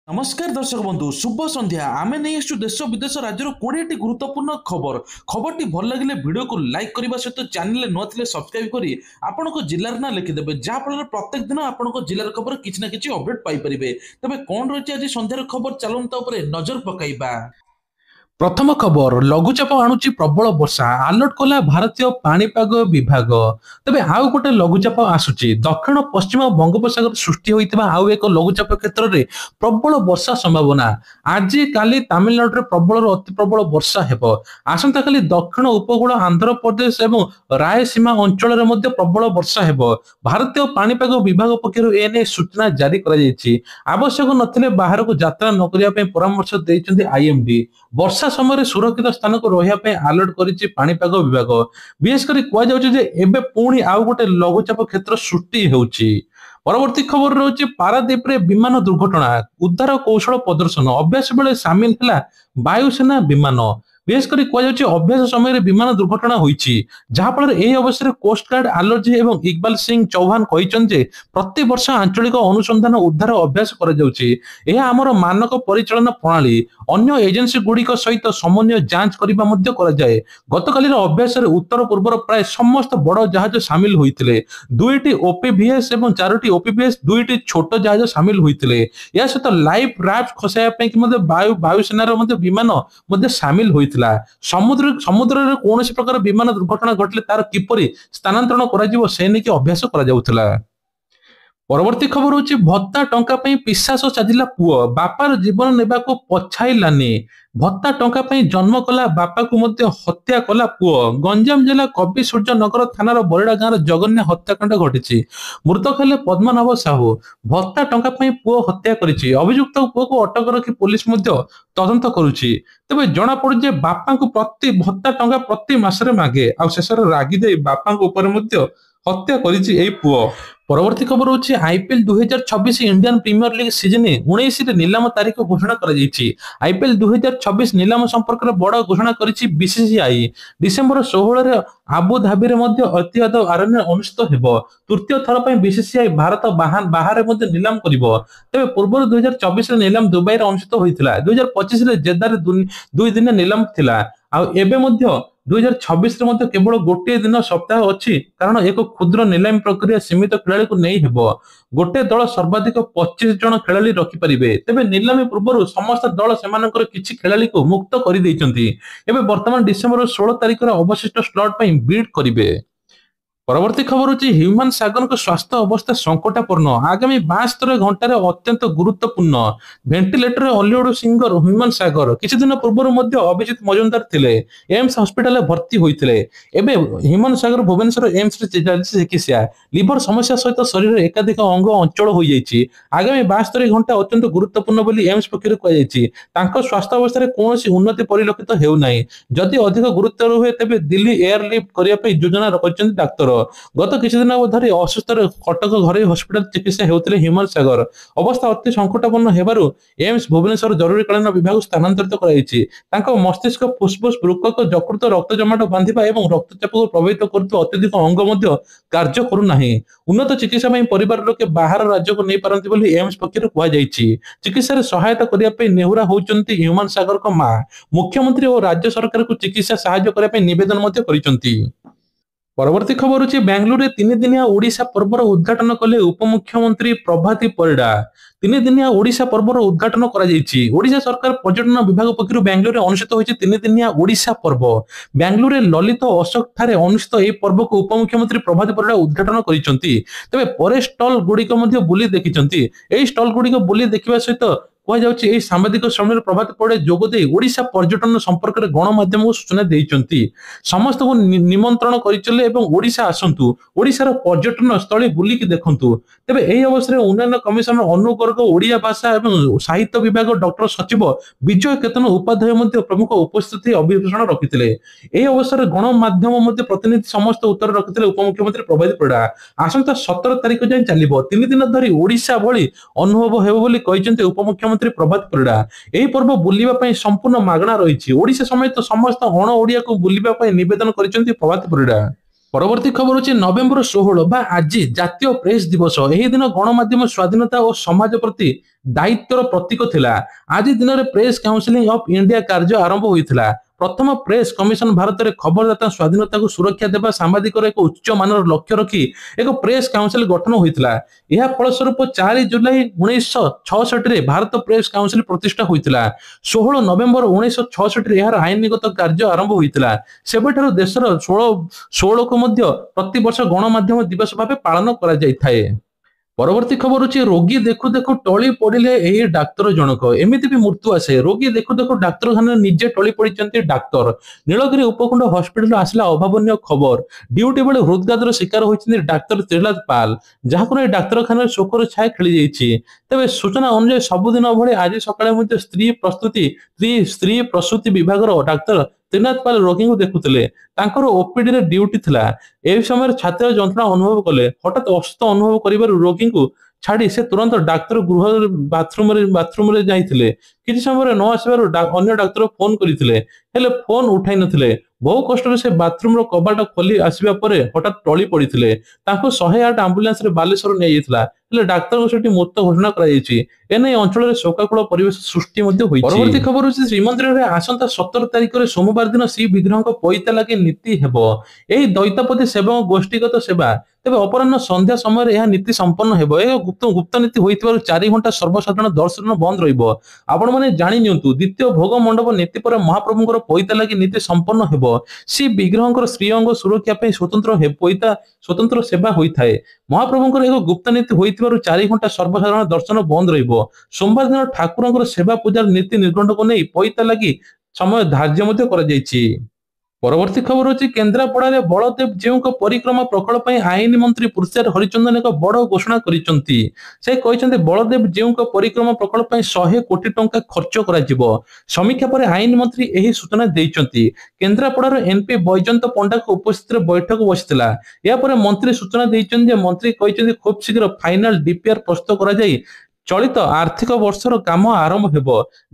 नमस्कार दर्शक बंधु शुभ संध्या आम नहीं आसु देश विदेश राज्यर 20टी गुरुत्वपूर्ण खबर खबर टी भल लगे वीडियो को लाइक करने सहित चैनल न थे सब्सक्राइब करी आपण जिलार ना लिखिदेवे जहाँफल प्रत्येक दिन आपण जिलार खबर किसी ना कि अपडेट पाइपर तेज कौन रही आज संध्यार खबर चलता नजर पकईबा। प्रथम खबर लघुचाप आणुची प्रबल वर्षा अलर्ट कला भारतीय पाणीपाग विभाग। तबे आउ गोटे लघुचाप आसुची दक्षिण पश्चिम बंगोपसागर सृष्टि होइतिबा आउ एक लघुचाप क्षेत्र में प्रबल वर्षा संभावना। आज काली तमिलनाडु प्रबल अति प्रबल वर्षा हेबो। आसंता काली दक्षिण उपकूल आंध्र प्रदेश एवं रायसीमा अंचल में प्रबल वर्षा हेबो। भारतीय पाणीपाग विभाग पक्षरु एने सूचना जारी करा जायछि। आवश्यक नथिले बाहर को यात्रा न करिया पे परामर्श दैछन्ति आईएमडी। वर्षा समय सुरक्षित स्थान को रही अलर्ट करिछि पाणीपाग विभाग। विशेष कर एबे पुणी आउ गोटे लघुचाप क्षेत्र सृष्टि होउछि। परवर्ती खबर रही पारादीप रे विमान दुर्घटना उद्धार कौशल प्रदर्शन अभ्यास बेले सामिल है वायुसेना विमान। विशेषकर कहुच्छे अभ्यास समय विमान दुर्घटना होती जहाँफल यह अवसर कोस्टगार्ड आलोजी एवं इकबाल सिंह चौहान कहते प्रति वर्ष आंचलिक अनुसंधान उद्धार अभ्यास कर मानक परिचालन प्रणाली अन्य एजेंसी गुड़िक सहित समन्वय जांच करने गतकाली अभ्यास उत्तर पूर्वर प्राय समस्त बड़ जहाज सामिल होते 2टी ओपीवीएस और 4टी ओपीवीएस 2टी छोट जहाज सामिल होते सहित लाइव राफ्ट खसाइबा वायुसेनार विमान सामिल होता समुद्र रे कौन प्रकार विमान दुर्घटना घटले तार किपरि स्थानांतरण करा से नहीं अभ्यास करा। परवर्ती खबर होची भत्ता टंका पई पिशाच साजिला पुओ बापार जीवन नेबा को पछाइलानी। भत्ता टंका पई जन्म कला बापा को मध्य हत्या कला पुओ। गंजाम जिला कवि सूर्य नगर थानार बरडा गाँव जघन्य हत्याकांड घटिछि। मृतक हेले पद्मनाभ साहू। भत्ता टंका पई पुओ हत्या करिछि। अभियुक्त पुओ को अटक रखी पुलिस मध्य तदंत करुछि। तबे जणा पड़े जे बापा को प्रति भत्ता टंका प्रति मासरे मागे आ शेषर रागी दे बापा को ऊपर मध्य हत्या करिछि एई पुओ। परवर्ती खबर होची IPL 2026 Indian premier league season 19 रे नीलाम तारीख घोषणा करा जायछि। आईपीएल 2026 नीलाम संपर्क रे बड़ घोषणा करिछि बीसीसीआई। डिसेंबर 16 रे आबु धाबी रे मध्य ऐतिहाद आरण्य अनुष्ठित हेबो। तृतीय थर पई बीसीसीआई भारत बाहर मध्य नीलाम करिवो। तबे पूर्व 2024 रे नीलाम दुबई रे अनुष्ठित होइतिला। 2025 रे जेद्दा रे 2 दिन नीलाम थिला। आ एबे मध्य 2026 रे केवल गोटे दिन सप्ताह अच्छी कारण एक क्षुद्र नीलामी प्रक्रिया सीमित खेलाड़ी को नहीं हेबो। गोटे दल सर्वाधिक 25 जन खेलाड़ी रखिपारे। तेबे नीलामी पूर्व समस्त दल सेमानकर किछि खेलाड़ी को मुक्त कर दैछन्ति। एबे वर्तमान डिसेंबर 16 तारिख रे अवशिष्ट स्लॉट पई बिड करिवे। परवर्ती खबर होची ह्यूमन सागर को स्वास्थ्य अवस्था संकटापूर्ण आगामी 72 घंटा अत्यंत गुरुत्वपूर्ण। भेंटिलेटर हॉलीवुड सिंगर ह्यूमन सागर किछि दिन पूर्व मध्य अभिजीत मजुमदार थिले एम्स हॉस्पिटल भर्ती होइथिले। एबे ह्यूमन सागर भुवनेश्वर एम्स रे चिकित्सा लिवर समस्या सहित शरीर एकाधिक अंग अंचल हो जाइछि। आगामी 72 घंटा अत्यंत गुरुत्वपूर्ण बोली एम्स पक्षरु कह जाइछि। तांको स्वास्थ्य अवस्था रे कोनोसी उन्नति परिलक्षित हेउ नाही। जदि अधिक गुरुतर हुए तेबे दिल्ली एयरलिफ्ट करिया पे योजना रखिछन्ति डाक्टर। गत किछि दिन धरि असुस्थ कटक घरे हॉस्पिटल चिकित्सा हेउतिले ह्यूमन सागर। अवस्था अति संकटापन्न हेबारु एम्स भुवनेश्वर जरूरीकालीन विभाग स्थानांतरित कराइछि। तांको मस्तिष्क फुसफुस वृक्क जकृत रक्त जमाट बांधिबा एवं रक्तचाप को प्रभावित करतु अत्यधिक अंग मध्य कार्य करू नाही। उन्नत चिकित्सा पई परिवार लोके बाहर राज्य को नहीं पारंती बोली एम्स पक्षरु कुआ जाइछि। चिकित्सा रे सहायता करिया पे नेहुरा होउचंती ह्यूमन सागर को मां। मुख्यमंत्री और राज्य सरकार को चिकित्सा सहायता करिया पे निवेदन मध्य करिसंती। परवर्ती खबर होची बेंगलुरु रे 3 दिनिया ओडिशा पर्वर उद्घाटन कले उपमुख्यमंत्री प्रभाती परिडा। 3 दिनिया ओडिशा पर्वर उद्घाटन करा जायछि। ओडिशा सरकार पर्यटन विभाग पक्षरु बेंगलुरु रे अनुष्ठित होईछि 3 दिनिया ओडिशा पर्व। बेंगलुरु रे ललित अशोक ठारे अनुष्ठित एई पर्व को उपमुख्यमंत्री प्रभाती परिडा उद्घाटन करिसंती। तबे परे स्टॉल गुडी को मध्य बुली देखिसंती। एई स्टॉल गुडी को बुली देखिबा सहित कहुच्छे सांबादिक सम्मेलन प्रभात पड़े जोगदे ओडिशा पर्यटन संपर्क में गणमाध्यम को सूचना देइचंती। समस्त को निमंत्रण करिचले एवं ओडिशा आसंतु ओडिशार पर्यटन स्थली बुलिकी देखंतु। तेबे एही अवसर में उन्नयन कमिशनर अनुप गर्ग ओडिया भाषा एवं साहित्य विभाग डॉक्टर सचिव विजय केतन उपाध्याय मध्य प्रमुख उपस्थिति अभिभाषण रखिथिले। एही अवसर में गणमाध्यम मध्य प्रतिनिधि समस्त उत्तर रखिथिले उपमुख्यमंत्री प्रभाती परिडा। आसंता 17 तारिख जाय चलिबो 3 दिन धरि ओडिशा भली अनुभव हेबो बोली कहिसंते उपमुख्यमंत्री प्रभात परिडा। एही पर्व बुलिबा पई संपूर्ण मागणा रहिछि। ओडिशा समेत समस्त अण ओडिया को बुलिबा पई निवेदन करिसंती प्रभात परिडा। ପରବର୍ତ୍ତୀ ଖବର ହେଉଛି ନଭେମ୍ବର 16 ବା ଆଜି ଜାତୀୟ ପ୍ରେସ୍ ଦିବସ। ଏହି ଦିନ ଗଣମାଧ୍ୟମ ସ୍ୱାଧୀନତା ଓ ସମାଜ ପ୍ରତି ଦାୟିତ୍ୱର ପ୍ରତୀକ ଥିଲା। ଆଜି ଦିନରେ ପ୍ରେସ୍ କାଉନସିଲ ଅଫ୍ ଇଣ୍ଡିଆ କାର୍ଯ୍ୟ ଆରମ୍ଭ ହୋଇଥିଲା। ପ୍ରଥମ ପ୍ରେସ୍ କମିଶନ ଭାରତରେ ଖବରଦାତା ସ୍ୱାଧୀନତାକୁ ସୁରକ୍ଷା ଦେବା ସାମ୍ବାଦିକର ଏକ ଉଚ୍ଚ ମାନର ଲକ୍ଷ୍ୟ ରଖି ଏକ ପ୍ରେସ୍ କାଉନସିଲ ଗଠନ ହୋଇଥିଲା। ଏହା ଫଳସ୍ୱରୂପ 4 ଜୁଲାଇ 1966 ଭାରତ ପ୍ରେସ୍ କାଉନସିଲ ପ୍ରତିଷ୍ଠା ହୋଇଥିଲା। 16 ନଭେମ୍ବର 1966 ଏହାର ଆଇନଗତ କାର୍ଯ୍ୟ ଆରମ୍ଭ ହୋଇଥିଲା। ସେବେଠାରୁ ଦେଶର 16କୁ ମଧ୍ୟ ପ୍ରତିବର୍ଷ ଗଣମାଧ୍ୟମ ଦିବସ ଭାବେ ପାଳନ କରାଯାଇଥାଏ। ପରବର୍ତ୍ତୀ ଖବର ହେଉଛି ରୋଗୀ ଦେଖୁ ଦେଖୁ ଟଳି ପଡ଼ିଲେ ଏହି ଡାକ୍ତର ଜଣକ। ଏମିତି ବି ମୃତ୍ୟୁ ଆସେ। ରୋଗୀ ଦେଖୁ ଦେଖୁ ଡାକ୍ତରଖାନାରେ ନିଜେ ଟଳି ପଡ଼ିଛନ୍ତି ଡାକ୍ତର। ନୀଳଗିରି ଉପଖଣ୍ଡ ହସ୍ପିଟାଲ ଆସିଲା ଅଭାବନୀୟ ଖବର। ଡ୍ୟୁଟି ବେଳେ ହୃଦଘାତର ଶିକାର ହୋଇଛନ୍ତି ଡାକ୍ତର ତ୍ରିନାଥ ପାଲ, ଯାହାକୁ ନେଇ ଡାକ୍ତରଖାନାରେ ଶୋକର ଛାୟା ଖେଳିଯାଇଛି। ତେବେ ସୂଚନା ଅନୁଯାୟୀ ସବୁଦିନ ଭଳି ଆଜି ସକାଳେ ମଧ୍ୟ ସ୍ତ୍ରୀ ପ୍ରସୂତି ବିଭାଗର ଡାକ୍ତର ତ୍ରିନାଥ ପାଲ ରୋଗୀଙ୍କୁ ଦେଖୁଥିଲେ। ତାଙ୍କର ଓପିଡିରେ ଡ୍ୟୁଟି ଥିଲା। ଏହି ସମୟରେ ଛାତିର ଯନ୍ତ୍ରଣା ଅନୁଭବ କଲେ। ହଠାତ୍ ଅସୁସ୍ଥ ଅନୁଭବ କରିବାରୁ ରୋଗୀଙ୍କୁ ଛାଡି ସେ ତୁରନ୍ତ ଡାକ୍ତର ଗୃହ ବାଥରୁମରେ ଯାଇଥିଲେ। କିଛି ସମୟରେ ନ ଆସିବାରୁ ଅନ୍ୟ ଡାକ୍ତର ଫୋନ କରିଥିଲେ, ହେଲେ ଫୋନ ଉଠାଇ ନଥିଲେ। ବହୁ କଷ୍ଟରେ ସେ ବାଥରୁମର କବାଟ ଖୋଲି ଆସିବା ପରେ ହଠାତ୍ ଟଳି ପଡିଥିଲେ। ତାଙ୍କୁ 108 ଆମ୍ବୁଲାନ୍ସରେ ବାଲେଶ୍ୱର ନିଆଯାଇଥିଲା, ହେଲେ ଡାକ୍ତରଙ୍କୁ ସେଠି ମୃତ ଘୋଷଣା କରାଯାଇଛି। ଏନେଇ ଅଞ୍ଚଳରେ ଶୋକାକୁଳ ପରିବେଶ ସୃଷ୍ଟି ମଧ୍ୟ ହୋଇଛି। ପରବର୍ତ୍ତୀ ଖବର ହେଉଛି ଶ୍ରୀମନ୍ଦିରରେ ଆସନ୍ତା 17 ତାରିଖରେ ସୋମବାର ଦିନ ଶ୍ରୀବିଗ୍ରହଙ୍କ ପଇତା ଲାଗି ନୀତି ହେବ। ଏହି ଦୈତାପତି ସେବକ ଗୋଷ୍ଠୀଗତ ସେବା। ତେବେ ଅପରାହ୍ନ ସନ୍ଧ୍ୟା ସମୟରେ ଏହା ନୀତି ସମ୍ପନ୍ନ ହେବ। ଏହା ଗୁପ୍ତ ନୀତି ହୋଇଥିବାରୁ 4 ଘଣ୍ଟା ସର୍ବସାଧାରଣ ଦର୍ଶନ ବନ୍ଦ ରହିବ। ଆପଣମାନେ ଜାଣି ନିଅନ୍ତୁ, ଦ୍ୱିତୀୟ ଭୋଗ ମଣ୍ଡପ ନୀତି ପରେ ମହାପ୍ରଭୁଙ୍କର ପଇତା ଲାଗି ନୀତି ସମ୍ପନ୍ନ ହେବ। ଶ୍ରୀ ବିଗ୍ରହଙ୍କର ଶ୍ରୀଅଙ୍ଗ ସୁରକ୍ଷା ପାଇଁ ସ୍ୱତନ୍ତ୍ର ସେବା ହୋଇଥାଏ। ମହାପ୍ରଭୁଙ୍କର ଏକ ଗୁପ୍ତ ନୀତି ହୋଇଥିବାରୁ 4 ଘଣ୍ଟା ସର୍ବସାଧାରଣ ଦର୍ଶନ ବନ୍ଦ ରହିବ। ସୋମବାର ଦିନ ଠାକୁରଙ୍କର ସେବା ପୂଜାର ନୀତି ନିର୍ଘଣ୍ଟକୁ ନେଇ ପଇତା ଲାଗି ସମୟ ଧାର୍ଯ୍ୟ ମଧ୍ୟ କରାଯାଇଛି। ପରବର୍ତ୍ତୀ ଖବର ହେଉଛି କେନ୍ଦ୍ରାପଡାରେ ବଳଦେବ ଜୀଉଙ୍କ ପରିକ୍ରମା ପ୍ରକଳ୍ପ ପାଇଁ ଆଇନ ମନ୍ତ୍ରୀ ପୃଥ୍ୱୀରାଜ ହରିଚନ୍ଦନ ଏକ ବଡ ଘୋଷଣା କରିଛନ୍ତି। ସେ କହିଛନ୍ତି ବଳଦେବ ଜୀଉଙ୍କ ପରିକ୍ରମା ପ୍ରକଳ୍ପ ପାଇଁ 100 କୋଟି ଟଙ୍କା ଖର୍ଚ୍ଚ କରାଯିବ। ସମୀକ୍ଷା ପରେ ଆଇନ ମନ୍ତ୍ରୀ ଏହି ସୂଚନା ଦେଇଛନ୍ତି। କେନ୍ଦ୍ରାପଡାର ଏମପି ବୈଜୟନ୍ତ ପଣ୍ଡାଙ୍କ ଉପସ୍ଥିତିରେ ବୈଠକ ବସିଥିଲା। ଏହାପରେ ମନ୍ତ୍ରୀ ସୂଚନା ଦେଇଛନ୍ତି ଯେ ମନ୍ତ୍ରୀ କହିଛନ୍ତି ଖୁବ୍ ଶୀଘ୍ର ଫାଇନାଲ ଡିପିଆର ପ୍ରସ୍ତୁତ କରାଯାଇ ଚଳିତ ଆର୍ଥିକ ବର୍ଷର କାମ ଆରମ୍ଭ ହେବ।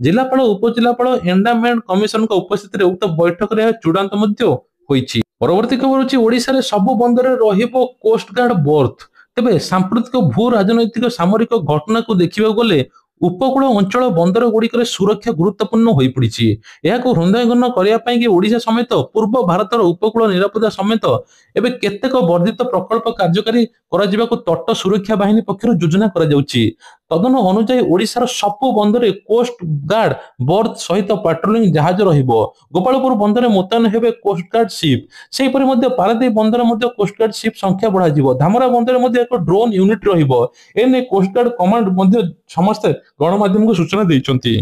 ଜିଲ୍ଲାପାଳ ଉପଜିଲ୍ଲାପାଳ ଏଣ୍ଡାମେଣ୍ଟ କମିଶନଙ୍କ ଉପସ୍ଥିତିରେ ଉକ୍ତ ବୈଠକରେ ଏହା ଚୂଡାନ୍ତ ମଧ୍ୟ ହୋଇଛି। ପରବର୍ତ୍ତୀ ଖବର ହେଉଛି ଓଡ଼ିଶାରେ ସବୁ ବନ୍ଦରରେ ରହିବ କୋଷ୍ଟଗାର୍ଡ ବର୍ଥ। ତେବେ ସାମ୍ପ୍ରତିକ ଭୂ ରାଜନୈତିକ ସାମରିକ ଘଟଣାକୁ ଦେଖିବାକୁ ଗଲେ ଉପକୂଳ ଅଞ୍ଚଳ ବନ୍ଦର ଗୁଡିକରେ ସୁରକ୍ଷା ଗୁରୁତ୍ୱପୂର୍ଣ୍ଣ ହୋଇପଡିଛି। ଏହାକୁ ହୃଦୟଙ୍ଗମ କରିବା ପାଇଁ ଓଡ଼ିଶା ସମେତ ପୂର୍ବ ଭାରତର ଉପକୂଳ ନିରାପତ୍ତା ସମେତ ଏବେ କେତେକ ବର୍ଦ୍ଧିତ ପ୍ରକଳ୍ପ କାର୍ଯ୍ୟକାରୀ କରାଯିବାକୁ ତଟ ସୁରକ୍ଷା ବାହିନୀ ପକ୍ଷରୁ ଯୋଜନା କରାଯାଉଛି। ତଦନ ଅନୁଯାୟୀ ଓଡ଼ିଶାର ସବୁ ବନ୍ଦରରେ କୋଷ୍ଟ ଗାର୍ଡ ବର୍ଥ ସହିତ ପାଟ୍ରୋଲିଂ ଜାହାଜ ରହିବ। ଗୋପାଳପୁର ବନ୍ଦରରେ ମୁତୟନ ହେବେ କୋଷ୍ଟଗାର୍ଡ ସିପ୍। ସେହିପରି ମଧ୍ୟ ପାରାଦୀପ ବନ୍ଦରରେ ମଧ୍ୟ କୋଷ୍ଟଗାର୍ଡ ସିପ୍ ସଂଖ୍ୟା ବଢାଯିବ। ଧାମରା ବନ୍ଦରରେ ମଧ୍ୟ ଏକ ଡ୍ରୋନ୍ ୟୁନିଟ୍ ରହିବ। ଏନେଇ କୋଷ୍ଟଗାର୍ଡ କମାଣ୍ଡ ମଧ୍ୟ ସମସ୍ତେ ଗଣମାଧ୍ୟମକୁ ସୂଚନା ଦେଇଛନ୍ତି।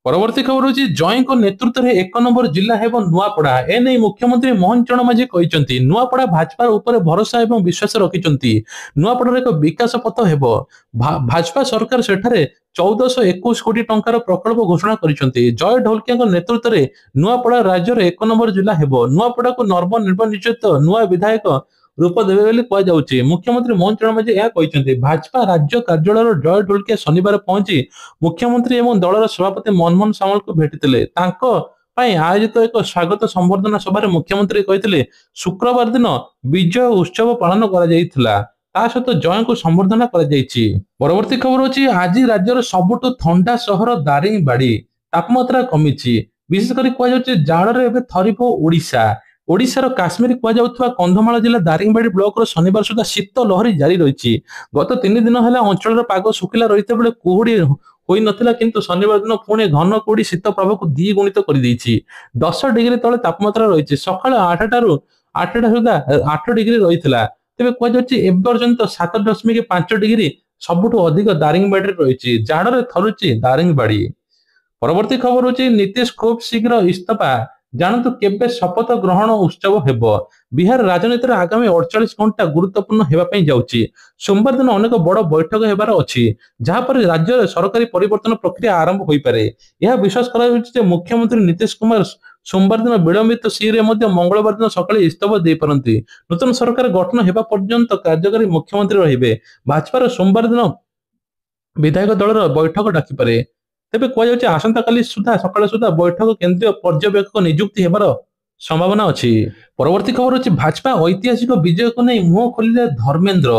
ପରବର୍ତ୍ତୀ ଖବର ହେଉଛି ଜୟଙ୍କ ନେତୃତ୍ୱରେ 1 ନମ୍ବର ଜିଲ୍ଲା ହେବ ନୂଆପଡା। ଏନେଇ ମୁଖ୍ୟମନ୍ତ୍ରୀ ମୋହନ ଚରଣ ମାଝୀ କହିଛନ୍ତି। ନୂଆପଡା ଭାଜପା ଉପରେ ଭରସା ଏବଂ ବିଶ୍ୱାସ ରଖିଛନ୍ତି। ନୂଆପଡାର ଏକ ବିକାଶ ପଥ ହେବ। ଭାଜପା ସରକାର ସେଠାରେ 1421 କୋଟି ଟଙ୍କାର ପ୍ରକଳ୍ପ ଘୋଷଣା କରିଛନ୍ତି। ଜୟ ଢୋଲକିଆଙ୍କ ନେତୃତ୍ୱରେ ନୂଆପଡା ରାଜ୍ୟର 1 ନମ୍ବର ଜିଲ୍ଲା ହେବ। ନୂଆପଡାକୁ ନବନିର୍ବାଚିତ ନୂଆ ବିଧାୟକ ରୂପ ଦେବେ ବୋଲି କୁହାଯାଉଛି। ମୁଖ୍ୟମନ୍ତ୍ରୀ ମୋହନ ଚରଣ ମାଝୀ ଏହା କହିଛନ୍ତି। ଭାଜପା ରାଜ୍ୟ କାର୍ଯ୍ୟାଳୟର ଜୟ ଢୋଲକିଆ ଶନିବାର ପହଞ୍ଚି ମୁଖ୍ୟମନ୍ତ୍ରୀ ଏବଂ ଦଳର ସଭାପତି ମନମୋହନ ସାମଲଙ୍କୁ ଭେଟିଥିଲେ। ତାଙ୍କ ପାଇଁ ଆୟୋଜିତ ଏକ ସ୍ୱାଗତ ସମ୍ବର୍ଦ୍ଧନା ସଭାରେ ମୁଖ୍ୟମନ୍ତ୍ରୀ କହିଥିଲେ ଶୁକ୍ରବାର ଦିନ ବିଜୟ ଉତ୍ସବ ପାଳନ କରାଯାଇଥିଲା। ତା ସହିତ ଜୟଙ୍କୁ ସମ୍ବର୍ଦ୍ଧନା କରାଯାଇଛି। ପରବର୍ତ୍ତୀ ଖବର ହେଉଛି ଆଜି ରାଜ୍ୟର ସବୁଠୁ ଥଣ୍ଡା ସହର ଦାରିଙ୍ଗବାଡି। ତାପମାତ୍ରା କମିଛି। ବିଶେଷ କରି କୁହାଯାଉଛି ଜାଡରେ ଏବେ ଥରିବ ଓଡ଼ିଶା। ଓଡ଼ିଶାର କାଶ୍ମୀର କୁହାଯାଉଥିବା କନ୍ଧମାଳ ଜିଲ୍ଲା ଦାରିଙ୍ଗବାଡି ବ୍ଲକର ଶନିବାର ସୁଦ୍ଧା ଶୀତ ଲହରୀ ଜାରି ରହିଛି। ଗତ 3 ଦିନ ହେଲା ଅଞ୍ଚଳର ପାଗ ଶୁଖିଲା ରହିଥିବା ବେଳେ କୁହୁଡି ହୋଇନଥିଲା, କିନ୍ତୁ ଶନିବାର ଦିନ ପୁଣି ଘନ କୁହୁଡି ଶୀତ ପ୍ରଭାବକୁ ଦ୍ୱିଗୁଣିତ କରିଦେଇଛି। 10 ଡିଗ୍ରୀ ତଳେ ତାପମାତ୍ରା ରହିଛି। ସକାଳ 8ଟା ସୁଦ୍ଧା 8 ଡିଗ୍ରୀ ରହିଥିଲା। ତେବେ କୁହାଯାଉଛି ଏପର୍ଯ୍ୟନ୍ତ 7.5 ଡିଗ୍ରୀ ସବୁଠୁ ଅଧିକ ଦାରିଙ୍ଗବାଡିରେ ରହିଛି। ଜାଡରେ ଥରୁଛି ଦାରିଙ୍ଗବାଡି। ପରବର୍ତ୍ତୀ ଖବର ହେଉଛି ନୀତିଶ ଖୁବ୍ ଶୀଘ୍ର ଇସ୍ତଫା। ଜାଣନ୍ତୁ କେବେ ଶପଥ ଗ୍ରହଣ ଉତ୍ସବ ହେବ। ବିହାର ରାଜନୀତିରେ ଆଗାମୀ 48 ଘଣ୍ଟା ଗୁରୁତ୍ୱପୂର୍ଣ୍ଣ ହେବା ପାଇଁ ଯାଉଛି। ସୋମବାର ଦିନ ଅନେକ ବଡ ବୈଠକ ହେବାର ଅଛି, ଯାହାପରେ ରାଜ୍ୟରେ ସରକାରୀ ପରିବର୍ତ୍ତନ ପ୍ରକ୍ରିୟା ଆରମ୍ଭ ହୋଇପାରେ। ଏହା ବିଶ୍ୱାସ କରାଯାଉଛି ଯେ ମୁଖ୍ୟମନ୍ତ୍ରୀ ନୀତିଶ କୁମାର ସୋମବାର ଦିନ ବିଳମ୍ବିତ ସିରେ ମଧ୍ୟ ମଙ୍ଗଳବାର ଦିନ ସକାଳେ ଇସ୍ତଫା ଦେଇପାରନ୍ତି। ନୂତନ ସରକାର ଗଠନ ହେବା ପର୍ଯ୍ୟନ୍ତ କାର୍ଯ୍ୟକାରୀ ମୁଖ୍ୟମନ୍ତ୍ରୀ ରହିବେ। ଭାଜପାର ସୋମବାର ଦିନ ବିଧାୟକ ଦଳର ବୈଠକ ଡାକିପାରେ। ତେବେ କୁହାଯାଉଛି ଆସନ୍ତାକାଲି ସକାଳ ସୁଦ୍ଧା ବୈଠକ କେନ୍ଦ୍ରୀୟ ପର୍ଯ୍ୟବେକ୍ଷକ ନିଯୁକ୍ତି ହେବାର संभावना अच्छी। परवर्ती खबर अच्छी भाजपा ऐतिहासिक विजय को नहीं मुह खोलिले धर्मेंद्र।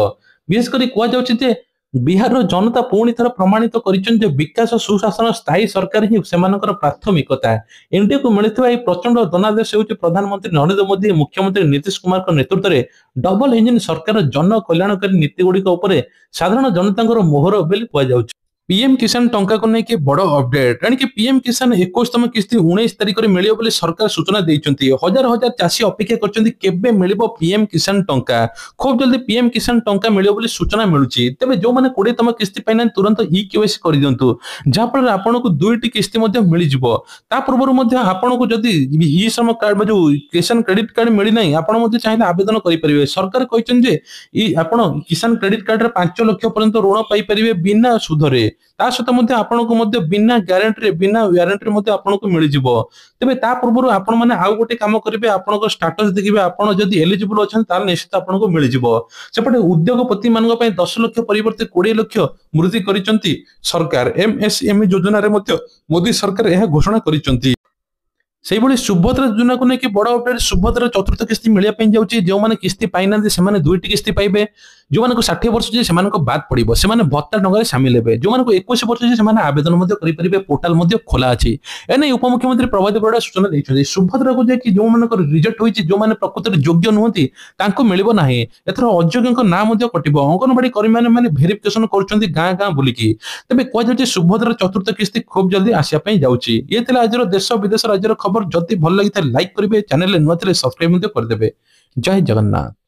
विशेषकर कहुचे बिहार जनता पुणी थर प्रमाणित कर विकास सुशासन स्थायी सरकार ही सेमानकर प्राथमिकता। एनडीए को मिलता यह प्रचंड जनादेश होउछि प्रधानमंत्री नरेंद्र मोदी मुख्यमंत्री नीतीश कुमार नेतृत्व में डबल इंजिन सरकार जन कल्याणकारी नीति गुड़िक साधारण जनता मोहर बोली कहुछि। पीएम किसान टंका को लेकिन बड़ अपडेट यानी कि पीएम किसान 21तम किस्ती 19 तारिख में मिलियो बोली सरकार सूचना देइचंती। हजार हजार चाषी अपेक्षा करचंती केबे मिलिबो पीएम किसान टंका। खूब जल्दी पीएम किसान टंका मिलियो बोली सूचना मिलुची। तबे जो माने 20तम किस्ती पाइना तुरंत ई केवाईसी कर दियंतु जा फल आपन को दुईटी किस्ती मध्ये मिलि जिवो। ता पूर्व मध्ये आपन को जदी ई श्रम कार्ड जो किसान क्रेडिट कार्ड मिली नाही आपन मध्ये चाहिले आवेदन करि परिबे। सरकार कहचन जे ई आपन किसान क्रेडिट कार्ड रे 5 लाख पर्यंत ऋण पाई परिबे बिना सुधरे। ता सहित मध्ये आपन को मध्ये बिना ग्यारंटी बिना वारंटी मध्ये आपन को मिलि जिवो। तबे ता पूर्व आपन माने आउ गोटे काम करिवे आपन को स्टेटस देखिबे आपन जदी एलिजिबल अछन ताल निश्चित आपन को मिलि जिवो। सेपटे उद्योगपति मानक पय 10 लाख परिवर्ते 20 लाख वृद्धि करिसंती सरकार। एमएसएमई योजना रे मध्ये मोदी सरकार यह घोषणा करिसंती। सेही सुभद्रा योजना को लेकिन बड़ अपडेट सुभद्रा चतुर्थ किस्ती मिलिया जाऊँगी। जो मैंने किस्ती पाई ना से दुईटी किस्ती पाइबे। जो मानक 60 वर्ष जे से बाद पड़ो से भत्ता टंका सामिल हे। जो मानक 21 वर्ष जे से आवेदन करेंगे पोर्टाल खोला अच्छी। एने उपमुख्यमंत्री प्रभात परिड़ा सूचना देते सुभद्रा को जाकि जो मान रिजेक्ट होती जो मैंने प्रकृत योग्य नुहति मिल ना एथर अयोग्य ना कटो। अंगनवाड़ी कर्मी मैंने भेरिफिकेशन कर गाँ गाँ बुलिकी। तेज कहुचे सुभद्रा चतुर्थ किस्ती खूब जल्दी आसापी जाऊँगी। ये आज देश विदेश राज्यर खबर जदि भल लगी लाइक करेंगे चैनल नुआ सब्सक्राइब करदे। जय जगन्नाथ।